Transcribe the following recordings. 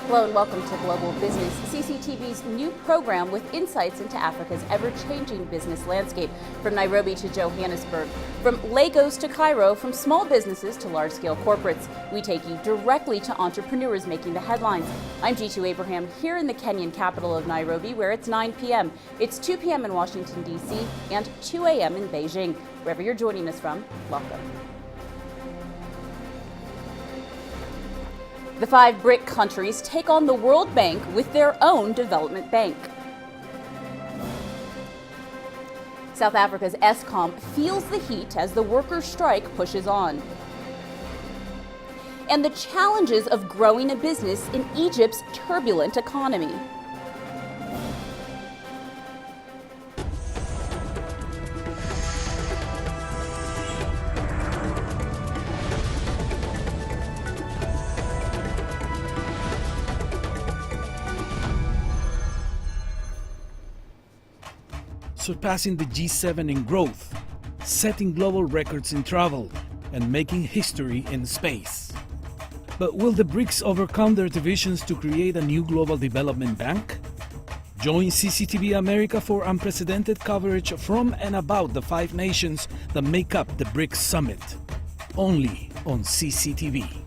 Hello and welcome to Global Business, CCTV's new program with insights into Africa's ever-changing business landscape. From Nairobi to Johannesburg, from Lagos to Cairo, from small businesses to large-scale corporates, we take you directly to entrepreneurs making the headlines. I'm G2 Abraham here in the Kenyan capital of Nairobi, where it's 9 p.m. It's 2 p.m. in Washington, D.C. and 2 a.m. in Beijing. Wherever you're joining us from, welcome. The 5 BRIC countries take on the World Bank with their own development bank. South Africa's Eskom feels the heat as the workers' strike pushes on. And the challenges of growing a business in Egypt's turbulent economy. Surpassing the G7 in growth, setting global records in travel, and making history in space. But will the BRICS overcome their divisions to create a new global development bank? Join CCTV America for unprecedented coverage from and about the 5 nations that make up the BRICS Summit. Only on CCTV.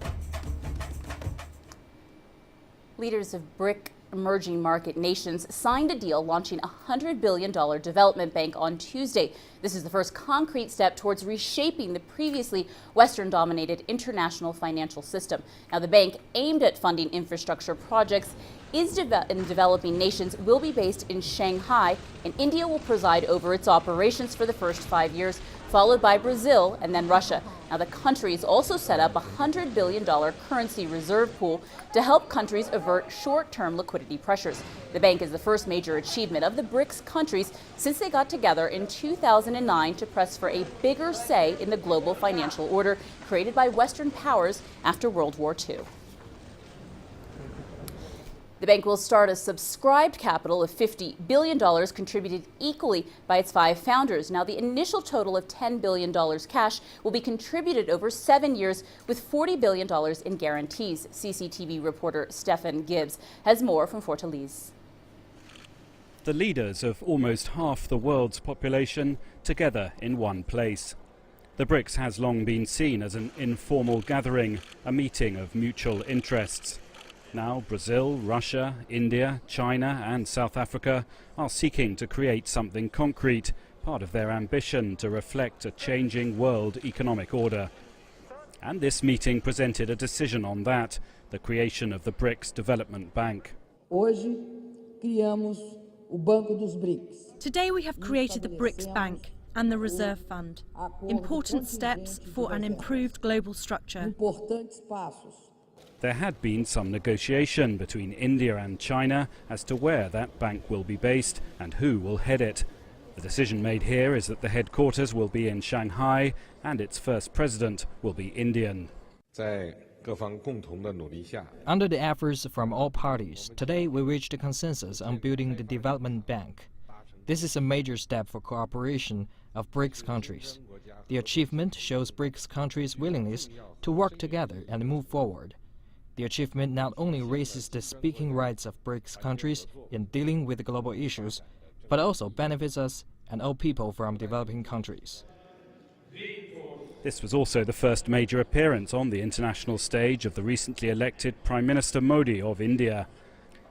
Leaders of BRIC emerging market nations signed a deal launching a $100 billion development bank on Tuesday. This is the first concrete step towards reshaping the previously Western-dominated international financial system. Now, the bank, aimed at funding infrastructure projects in developing nations, will be based in Shanghai, and India will preside over its operations for the first 5 years, followed by Brazil and then Russia. Now, the countries also set up a $100 billion currency reserve pool to help countries avert short-term liquidity pressures. The bank is the first major achievement of the BRICS countries since they got together in 2009 to press for a bigger say in the global financial order created by Western powers after World War II. The bank will start a subscribed capital of $50 billion contributed equally by its 5 founders. Now, the initial total of $10 billion cash will be contributed over 7 years with $40 billion in guarantees. CCTV reporter Stefan Gibbs has more from Fortaleza. The leaders of almost half the world's population together in one place. The BRICS has long been seen as an informal gathering, a meeting of mutual interests. Now Brazil, Russia, India, China and South Africa are seeking to create something concrete, part of their ambition to reflect a changing world economic order. And this meeting presented a decision on that, the creation of the BRICS Development Bank. Today we have created the BRICS Bank and the Reserve Fund, important steps for an improved global structure. There had been some negotiation between India and China as to where that bank will be based and who will head it. The decision made here is that the headquarters will be in Shanghai and its first president will be Indian. Under the efforts from all parties, today we reached a consensus on building the development bank. This is a major step for cooperation of BRICS countries. The achievement shows BRICS countries' willingness to work together and move forward. The achievement not only raises the speaking rights of BRICS countries in dealing with global issues, but also benefits us and all people from developing countries. This was also the first major appearance on the international stage of the recently elected Prime Minister Modi of India.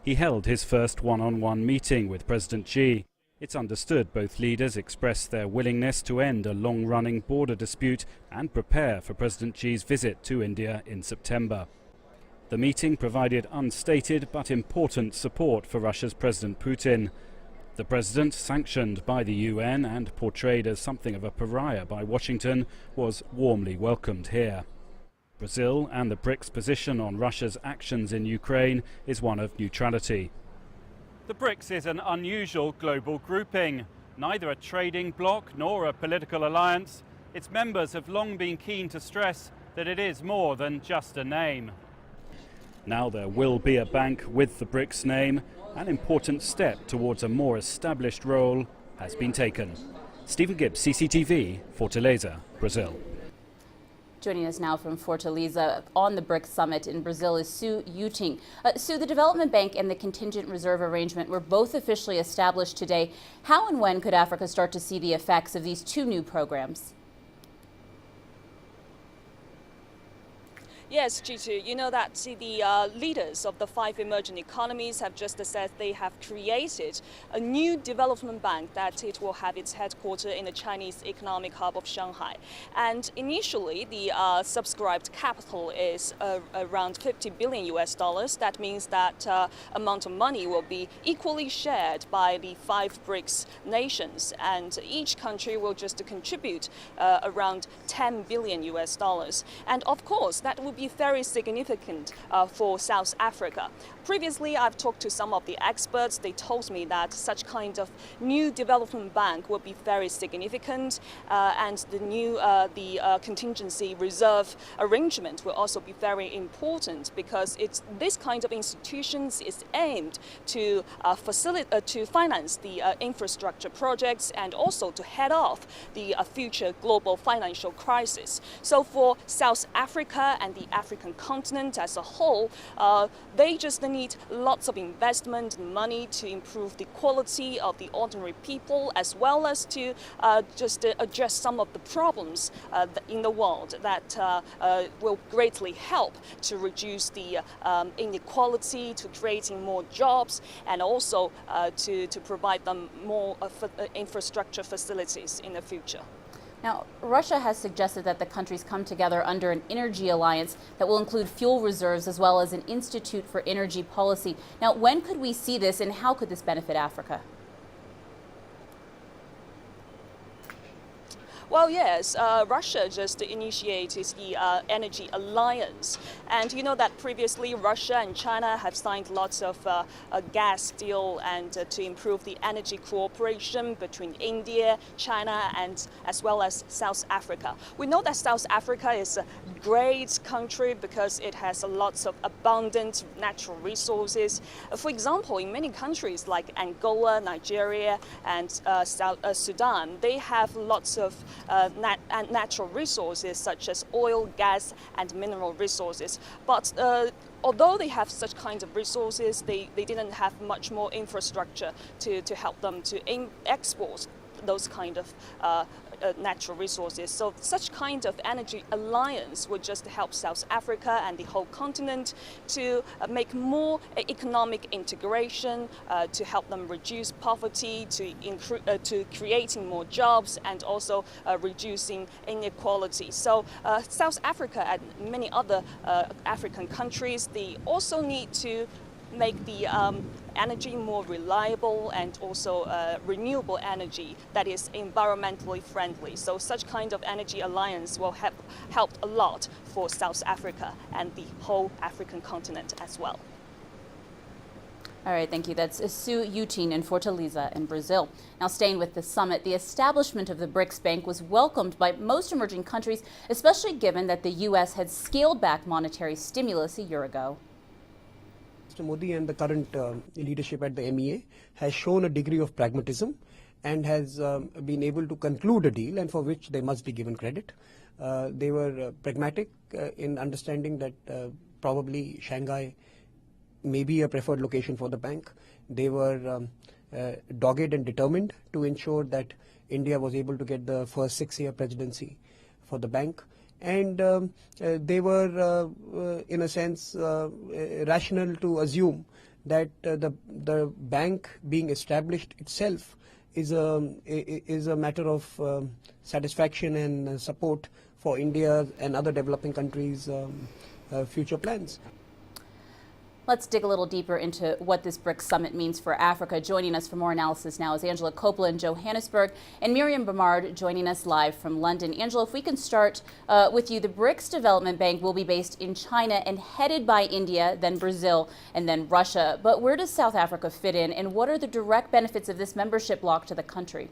He held his first one-on-one meeting with President Xi. It's understood both leaders expressed their willingness to end a long-running border dispute and prepare for President Xi's visit to India in September. The meeting provided unstated but important support for Russia's President Putin. The president, sanctioned by the UN and portrayed as something of a pariah by Washington, was warmly welcomed here. Brazil and the BRICS position on Russia's actions in Ukraine is one of neutrality. The BRICS is an unusual global grouping, neither a trading bloc nor a political alliance. Its members have long been keen to stress that it is more than just a name. Now there will be a bank with the BRICS name. An important step towards a more established role has been taken. Stephen Gibbs, CCTV, Fortaleza, Brazil. Joining us now from Fortaleza on the BRICS summit in Brazil is Sue Yuting. Sue, the Development Bank and the Contingent Reserve Arrangement were both officially established today. How and when could Africa start to see the effects of these two new programs? Yes, Jitu, you know that the leaders of the 5 emerging economies have just said they have created a new development bank that it will have its headquarters in the Chinese economic hub of Shanghai. And initially, the subscribed capital is around $50 billion US. That means that amount of money will be equally shared by the 5 BRICS nations, and each country will just contribute around $10 billion US. And of course, that will be very significant for South Africa. Previously, I've talked to some of the experts. They told me that such kind of new development bank will be very significant, and the new contingency reserve arrangement will also be very important, because this kind of institutions is aimed to finance the infrastructure projects and also to head off the future global financial crisis. So for South Africa and the African continent as a whole, they just need lots of investment and money to improve the quality of the ordinary people, as well as to just address some of the problems in the world that will greatly help to reduce the inequality, to creating more jobs, and also to provide them more infrastructure facilities in the future. Now, Russia has suggested that the countries come together under an energy alliance that will include fuel reserves as well as an institute for energy policy. Now, when could we see this, and how could this benefit Africa? Well, yes, Russia just initiated the energy alliance. And you know that previously Russia and China have signed lots of gas deal and to improve the energy cooperation between India, China, and as well as South Africa. We know that South Africa is a great country because it has lots of abundant natural resources. For example, in many countries like Angola, Nigeria, and Sudan, they have lots of natural resources such as oil, gas, and mineral resources. But although they have such kinds of resources, they didn't have much more infrastructure to help them to export those kind of natural resources. So such kind of energy alliance would just help South Africa and the whole continent to make more economic integration, to help them reduce poverty, to creating more jobs, and also reducing inequality. So South Africa and many other African countries, they also need to make the energy more reliable and also renewable energy that is environmentally friendly. So such kind of energy alliance will help a lot for South Africa and the whole African continent as well. All right, thank you. That's Sue Yuting in Fortaleza in Brazil. Now, staying with the summit, the establishment of the BRICS Bank was welcomed by most emerging countries, especially given that the U.S. had scaled back monetary stimulus a year ago. Mr. Modi and the current leadership at the MEA has shown a degree of pragmatism and has been able to conclude a deal, and for which they must be given credit. They were pragmatic in understanding that probably Shanghai may be a preferred location for the bank. They were dogged and determined to ensure that India was able to get the first 6-year presidency for the bank. And they were, in a sense, rational to assume that the bank being established itself is a matter of satisfaction and support for India and other developing countries' future plans. Let's dig a little deeper into what this BRICS summit means for Africa. Joining us for more analysis now is Angela Coppola in Johannesburg and Miriam Bamard joining us live from London. Angela, if we can start with you, the BRICS Development Bank will be based in China and headed by India, then Brazil, and then Russia. But where does South Africa fit in, and what are the direct benefits of this membership bloc to the country?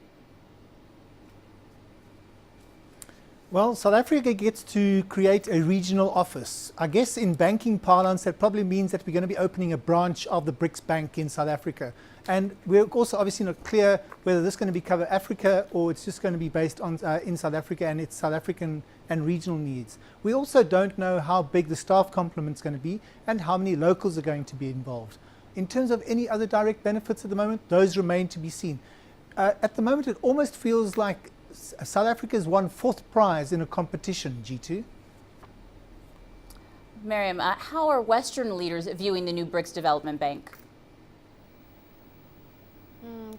Well, South Africa gets to create a regional office. I guess in banking parlance, that probably means that we're going to be opening a branch of the BRICS Bank in South Africa. And we're also obviously not clear whether this is going to cover Africa or it's just going to be based on in South Africa and its South African and regional needs. We also don't know how big the staff complement is going to be and how many locals are going to be involved. In terms of any other direct benefits at the moment, those remain to be seen. At the moment, it almost feels like South Africa's won fourth prize in a competition, G2. Miriam, how are Western leaders viewing the new BRICS Development Bank?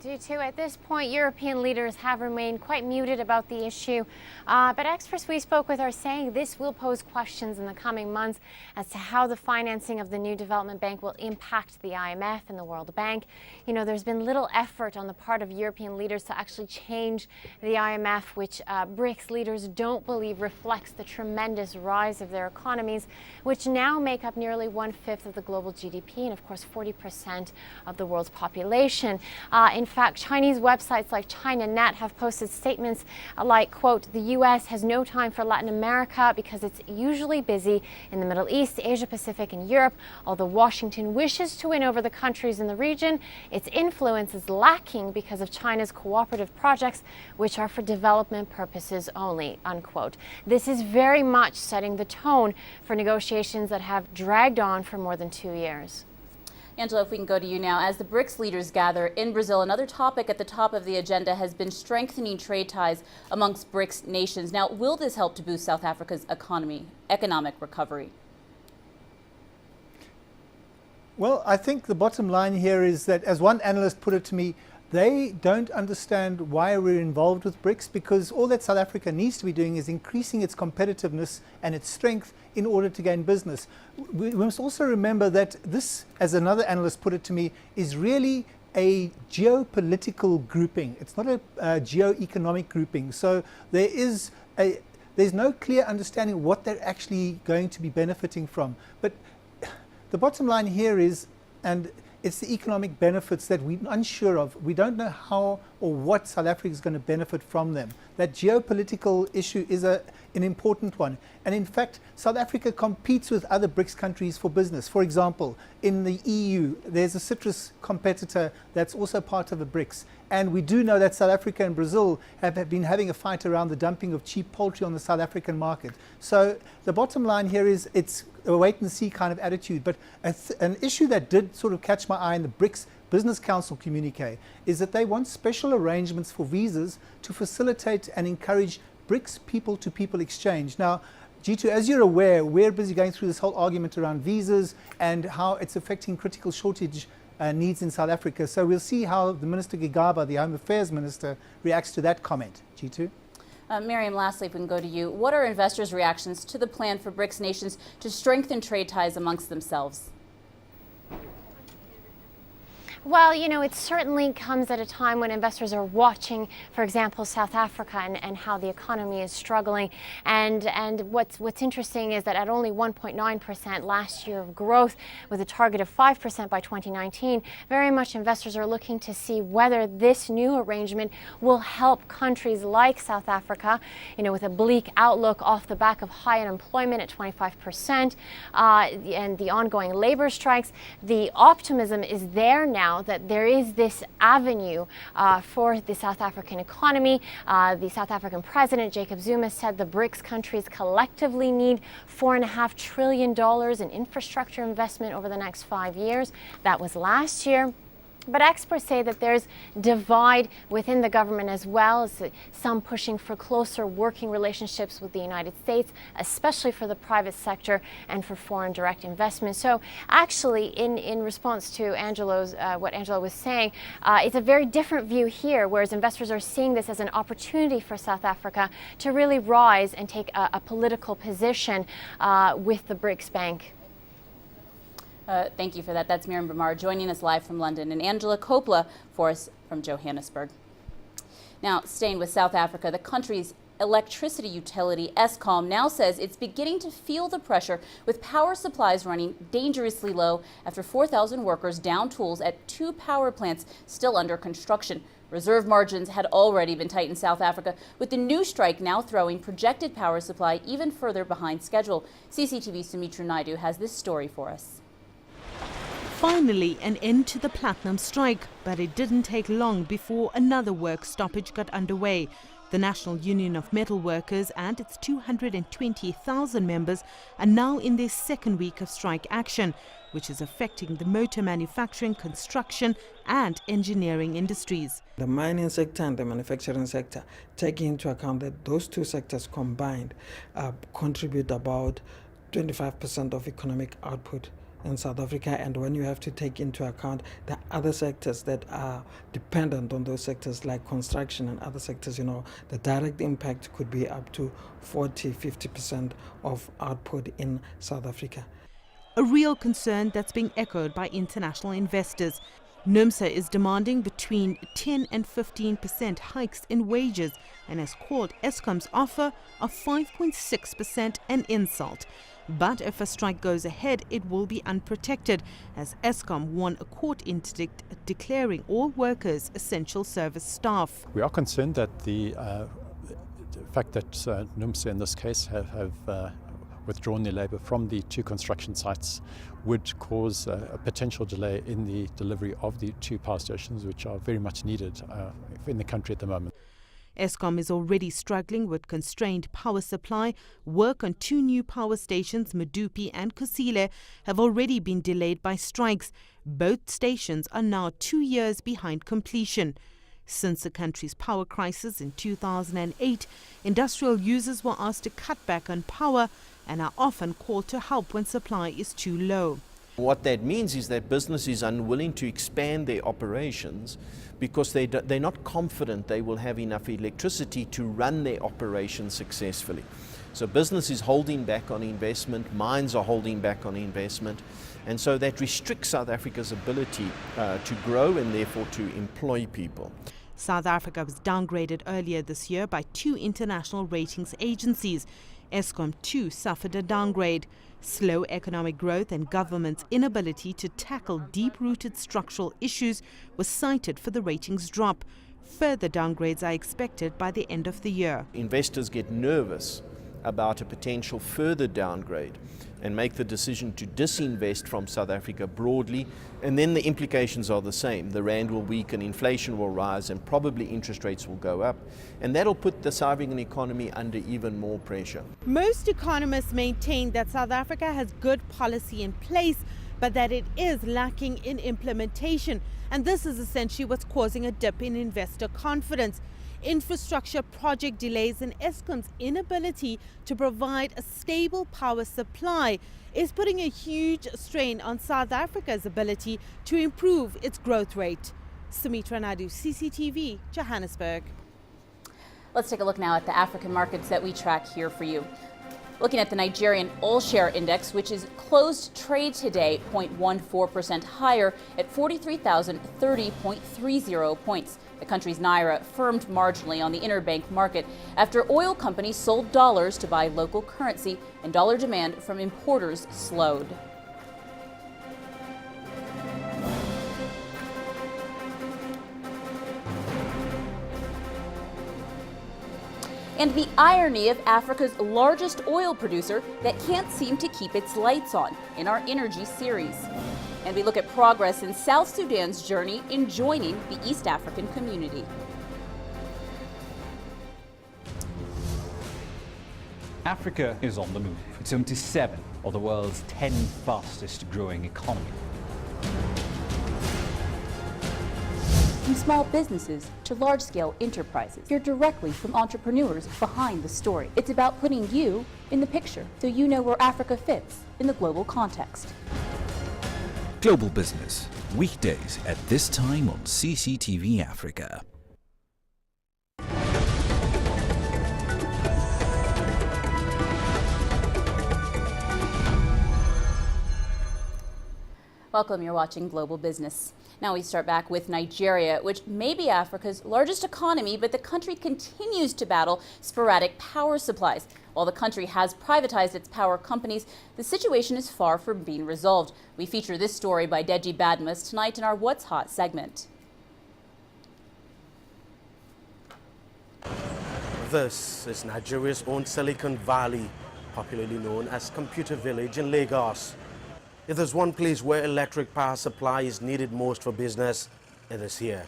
G2, at this point, European leaders have remained quite muted about the issue. But experts we spoke with are saying this will pose questions in the coming months as to how the financing of the new development bank will impact the IMF and the World Bank. You know, there's been little effort on the part of European leaders to actually change the IMF, which BRICS leaders don't believe reflects the tremendous rise of their economies, which now make up nearly 1/5 of the global GDP and, of course, 40% of the world's population. In fact, Chinese websites like ChinaNet have posted statements like, quote, the U.S. has no time for Latin America because it's usually busy in the Middle East, Asia Pacific, and Europe. Although Washington wishes to win over the countries in the region, its influence is lacking because of China's cooperative projects, which are for development purposes only, unquote. This is very much setting the tone for negotiations that have dragged on for more than 2 years. Angela, if we can go to you now. As the BRICS leaders gather in Brazil, another topic at the top of the agenda has been strengthening trade ties amongst BRICS nations. Now, will this help to boost South Africa's economic recovery? Well, I think the bottom line here is that, as one analyst put it to me, they don't understand why we're involved with BRICS, because all that South Africa needs to be doing is increasing its competitiveness and its strength in order to gain business. We must also remember that this, as another analyst put it to me, is really a geopolitical grouping. It's not a geo-economic grouping. So there's no clear understanding of what they're actually going to be benefiting from. But the bottom line here is, and it's the economic benefits that we're unsure of. We don't know how or what South Africa is going to benefit from them. That geopolitical issue is an important one. And in fact, South Africa competes with other BRICS countries for business. For example, in the EU, there's a citrus competitor that's also part of the BRICS. And we do know that South Africa and Brazil have been having a fight around the dumping of cheap poultry on the South African market. So the bottom line here is it's a wait and see kind of attitude. But an issue that did sort of catch my eye in the BRICS Business Council communique is that they want special arrangements for visas to facilitate and encourage BRICS people-to-people exchange. Now, G2, as you're aware, we're busy going through this whole argument around visas and how it's affecting critical shortage needs in South Africa. So we'll see how the Minister Gigaba, the Home Affairs Minister, reacts to that comment. G2. Miriam, lastly, if we can go to you. What are investors' reactions to the plan for BRICS nations to strengthen trade ties amongst themselves? Well, you know, it certainly comes at a time when investors are watching, for example, South Africa and how the economy is struggling. And what's interesting is that at only 1.9% last year of growth, with a target of 5% by 2019, very much investors are looking to see whether this new arrangement will help countries like South Africa, you know, with a bleak outlook off the back of high unemployment at 25%, and the ongoing labor strikes. The optimism is there now that there is this avenue for the South African economy. The South African president, Jacob Zuma, said the BRICS countries collectively need $4.5 trillion in infrastructure investment over the next 5 years. That was last year. But experts say that there's divide within the government as well, as some pushing for closer working relationships with the United States, especially for the private sector and for foreign direct investment. So actually, in response to Angelo's, what Angelo was saying, it's a very different view here, whereas investors are seeing this as an opportunity for South Africa to really rise and take a political position with the BRICS Bank. Thank you for that. That's Miriam Bamar joining us live from London, and Angela Coppola for us from Johannesburg. Now, staying with South Africa, the country's electricity utility Eskom now says it's beginning to feel the pressure with power supplies running dangerously low after 4,000 workers down tools at 2 power plants still under construction. Reserve margins had already been tight in South Africa, with the new strike now throwing projected power supply even further behind schedule. CCTV's Sumitra Naidu has this story for us. Finally, an end to the platinum strike, but it didn't take long before another work stoppage got underway. The National Union of Metal Workers and its 220,000 members are now in their second week of strike action, which is affecting the motor manufacturing, construction and engineering industries. The mining sector and the manufacturing sector, taking into account that those two sectors combined contribute about 25% of economic output in South Africa, and when you have to take into account the other sectors that are dependent on those sectors like construction and other sectors, the direct impact could be up to 40-50% of output in South Africa. A real concern that's being echoed by international investors. NUMSA is demanding between 10 and 15% hikes in wages and has called Eskom's offer of 5.6% an insult. But if a strike goes ahead, it will be unprotected, as Eskom won a court interdict declaring all workers essential service staff. We are concerned that the fact that NUMSA in this case have withdrawn their labour from the 2 construction sites would cause a potential delay in the delivery of the 2 power stations, which are very much needed in the country at the moment. Eskom is already struggling with constrained power supply. Work on 2 new power stations, Medupi and Kusile, have already been delayed by strikes. Both stations are now 2 years behind completion. Since the country's power crisis in 2008, industrial users were asked to cut back on power and are often called to help when supply is too low. What that means is that business is unwilling to expand their operations because they're not confident they will have enough electricity to run their operations successfully. So business is holding back on investment, mines are holding back on investment, and so that restricts South Africa's ability to grow and therefore to employ people. South Africa was downgraded earlier this year by 2 international ratings agencies. Eskom too suffered a downgrade. Slow economic growth and government's inability to tackle deep-rooted structural issues was cited for the ratings drop. Further downgrades are expected by the end of the year. Investors get nervous about a potential further downgrade and make the decision to disinvest from South Africa broadly, and then the implications are the same. The rand will weaken, inflation will rise, and probably interest rates will go up, and that'll put the South African economy under even more pressure. Most economists maintain that South Africa has good policy in place, but that it is lacking in implementation, and this is essentially what's causing a dip in investor confidence. Infrastructure project delays and Eskom's inability to provide a stable power supply is putting a huge strain on South Africa's ability to improve its growth rate. Sumitra Naidu, CCTV, Johannesburg. Let's take a look now at the African markets that we track here for you. Looking at the Nigerian All-Share Index, which is closed trade today 0.14% higher at 43,030.30 points. The country's naira firmed marginally on the interbank market after oil companies sold dollars to buy local currency and dollar demand from importers slowed. And the irony of Africa's largest oil producer that can't seem to keep its lights on in our energy series. And we look at progress in South Sudan's journey in joining the East African community. Africa is on the move. It's home to 7 of the world's 10 fastest growing economies. From small businesses to large-scale enterprises, hear directly from entrepreneurs behind the story. It's about putting you in the picture so you know where Africa fits in the global context. Global Business, weekdays at this time on CCTV Africa. Welcome, you're watching Global Business. Now we start back with Nigeria, which may be Africa's largest economy, but the country continues to battle sporadic power supplies. While the country has privatized its power companies, the situation is far from being resolved. We feature this story by Deji Badmus tonight in our What's Hot segment. This is Nigeria's own Silicon Valley, popularly known as Computer Village in Lagos. If there's one place where electric power supply is needed most for business, it is here.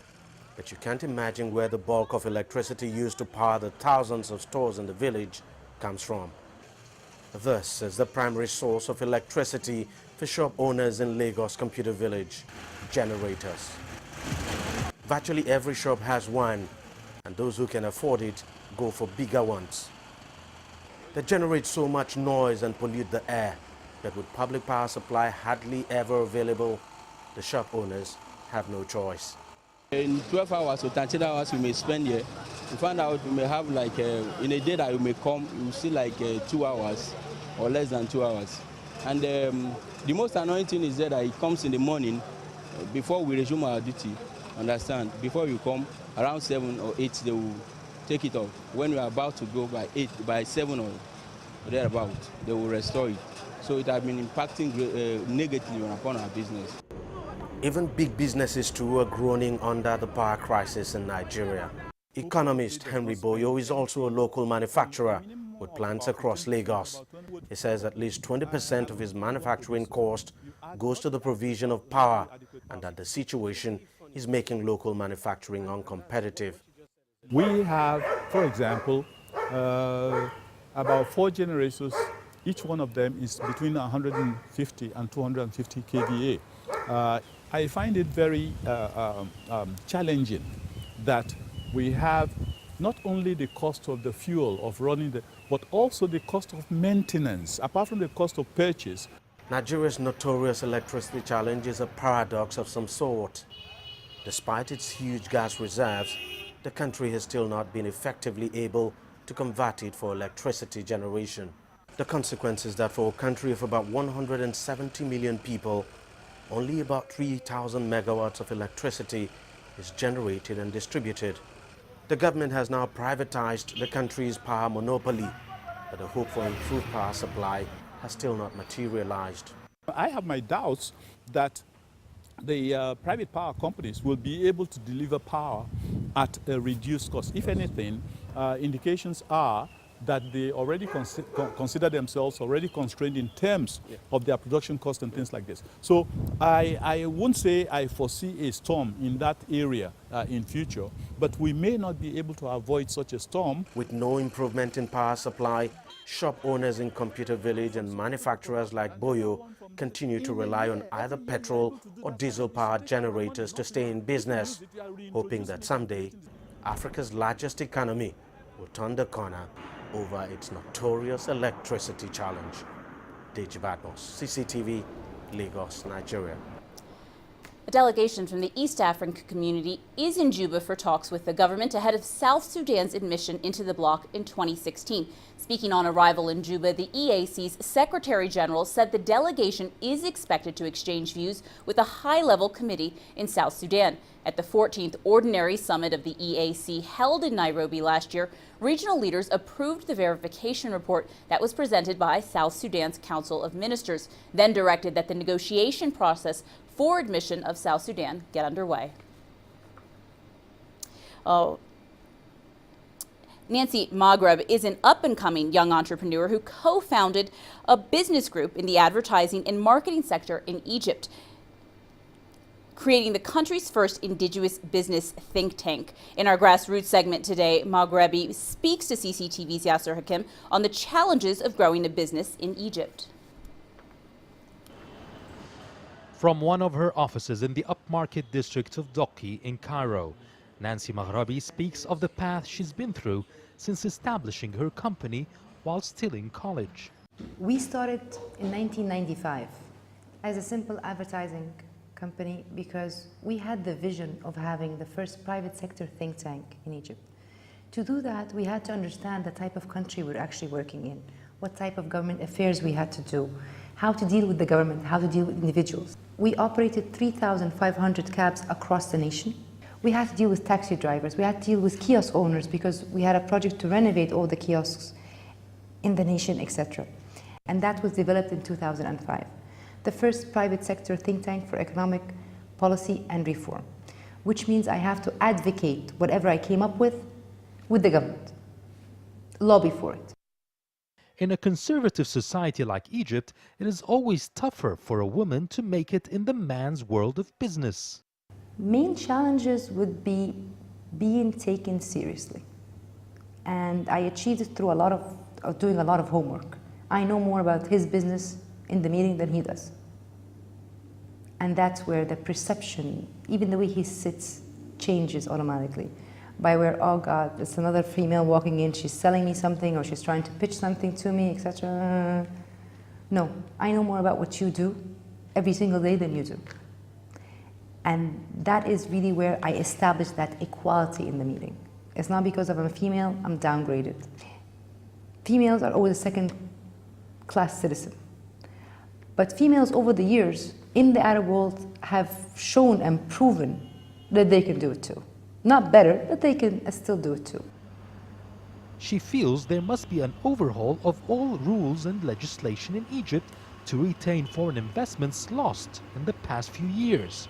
But you can't imagine where the bulk of electricity used to power the thousands of stores in the village comes from. This is the primary source of electricity for shop owners in Lagos Computer Village: generators. Virtually every shop has one, and those who can afford it go for bigger ones. They generate so much noise and pollute the air that with public power supply hardly ever available, the shop owners have no choice. In 12 hours or 13 hours we may spend here, we find out we may have like, in a day that you may come, you will see like 2 hours or less than 2 hours. And the most annoying thing is that it comes in the morning before we resume our duty, understand? Before you come, around 7 or 8, they will take it off. When we are about to go by 8, by 7 or thereabout, they will restore it. So it has been impacting negatively upon our business. Even big businesses too are groaning under the power crisis in Nigeria. Economist Henry Boyo is also a local manufacturer with plants across Lagos. He says at least 20% of his manufacturing cost goes to the provision of power, and that the situation is making local manufacturing uncompetitive. We have, for example, about 4 generators. Each one of them is between 150 and 250 kVA. I find it very challenging that we have not only the cost of the fuel of running but also the cost of maintenance, apart from the cost of purchase. Nigeria's notorious electricity challenge is a paradox of some sort. Despite its huge gas reserves, the country has still not been effectively able to convert it for electricity generation. The consequence is that for a country of about 170 million people, only about 3,000 megawatts of electricity is generated and distributed. The government has now privatized the country's power monopoly, but the hope for improved power supply has still not materialized. I have my doubts that the private power companies will be able to deliver power at a reduced cost. If anything, indications are that they already consider themselves already constrained in terms of their production cost and things like this. So I won't say I foresee a storm in that area in future, but we may not be able to avoid such a storm. With no improvement in power supply, shop owners in Computer Village and manufacturers like Boyo continue to rely on either petrol or diesel-powered generators to stay in business, hoping that someday Africa's largest economy will turn the corner over its notorious electricity challenge. Deji Badmus, CCTV, Lagos, Nigeria. A delegation from the East African community is in Juba for talks with the government ahead of South Sudan's admission into the bloc in 2016. Speaking on arrival in Juba, the EAC's Secretary General said the delegation is expected to exchange views with a high-level committee in South Sudan. At the 14th Ordinary Summit of the EAC held in Nairobi last year, regional leaders approved the verification report that was presented by South Sudan's Council of Ministers, then directed that the negotiation process for admission of South Sudan get underway. Nancy Maghreb is an up-and-coming young entrepreneur who co-founded a business group in the advertising and marketing sector in Egypt, creating the country's first indigenous business think tank. In our grassroots segment today, Maghrebi speaks to CCTV's Yasser Hakim on the challenges of growing a business in Egypt. From one of her offices in the upmarket district of Doki in Cairo, Nancy Maghrebi speaks of the path she's been through since establishing her company while still in college. We started in 1995 as a simple advertising company because we had the vision of having the first private sector think tank in Egypt. To do that, we had to understand the type of country we're actually working in, what type of government affairs we had to do, how to deal with the government, how to deal with individuals. We operated 3,500 cabs across the nation. We had to deal with taxi drivers, we had to deal with kiosk owners because we had a project to renovate all the kiosks in the nation, etc. And that was developed in 2005. The first private sector think tank for economic policy and reform, which means I have to advocate whatever I came up with the government, lobby for it. In a conservative society like Egypt, it is always tougher for a woman to make it in the man's world of business. Main challenges would be being taken seriously. And I achieved it through doing a lot of homework. I know more about his business in the meeting than he does. And that's where the perception, even the way he sits, changes automatically. By where, oh God, it's another female walking in, she's selling me something or she's trying to pitch something to me, etc. No, I know more about what you do every single day than you do. And that is really where I established that equality in the meeting. It's not because I'm a female, I'm downgraded. Females are always a second-class citizen. But females over the years in the Arab world have shown and proven that they can do it too. Not better, but they can still do it too. She feels there must be an overhaul of all rules and legislation in Egypt to retain foreign investments lost in the past few years.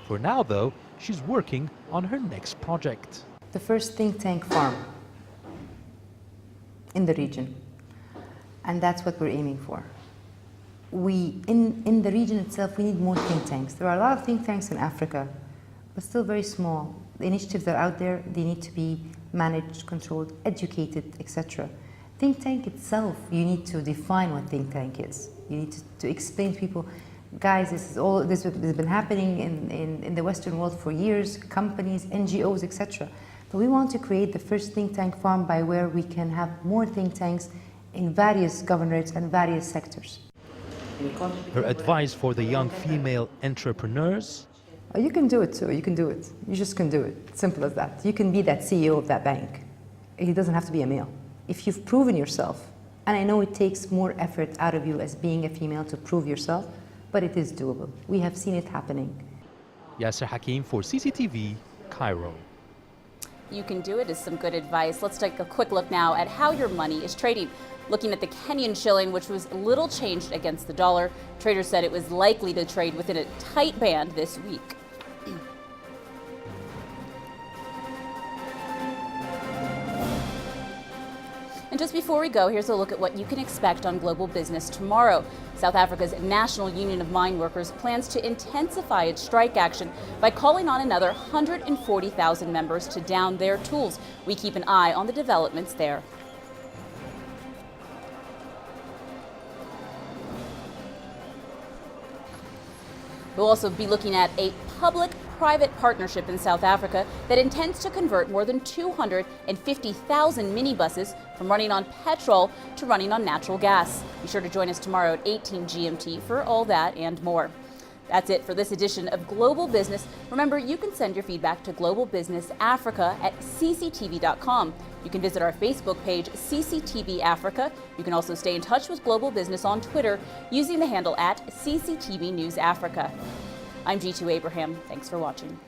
For now, though, she's working on her next project. The first think tank farm in the region. And that's what we're aiming for. In the region itself, we need more think tanks. There are a lot of think tanks in Africa, but still very small. The initiatives that are out there, they need to be managed, controlled, educated, etc. Think tank itself, you need to define what think tank is. You need to explain to people, guys, this has been happening in the Western world for years, companies, NGOs, etc. But we want to create the first think tank farm by where we can have more think tanks in various governorates and various sectors. Her advice for the young female entrepreneurs? You can do it too, you can do it. You just can do it, simple as that. You can be that CEO of that bank. It doesn't have to be a male. If you've proven yourself, and I know it takes more effort out of you as being a female to prove yourself, but it is doable. We have seen it happening. Yasser Hakim for CCTV, Cairo. You can do it is some good advice. Let's take a quick look now at how your money is trading. Looking at the Kenyan shilling, which was little changed against the dollar, traders said it was likely to trade within a tight band this week. And just before we go, here's a look at what you can expect on Global Business tomorrow. South Africa's National Union of Mine Workers plans to intensify its strike action by calling on another 140,000 members to down their tools. We keep an eye on the developments there. We'll also be looking at a public-private partnership in South Africa that intends to convert more than 250,000 minibuses from running on petrol to running on natural gas. Be sure to join us tomorrow at 18 GMT for all that and more. That's it for this edition of Global Business. Remember, you can send your feedback to Global Business Africa at cctv.com. You can visit our Facebook page, CCTV Africa. You can also stay in touch with Global Business on Twitter using the handle at CCTV News Africa. I'm G2 Abraham. Thanks for watching.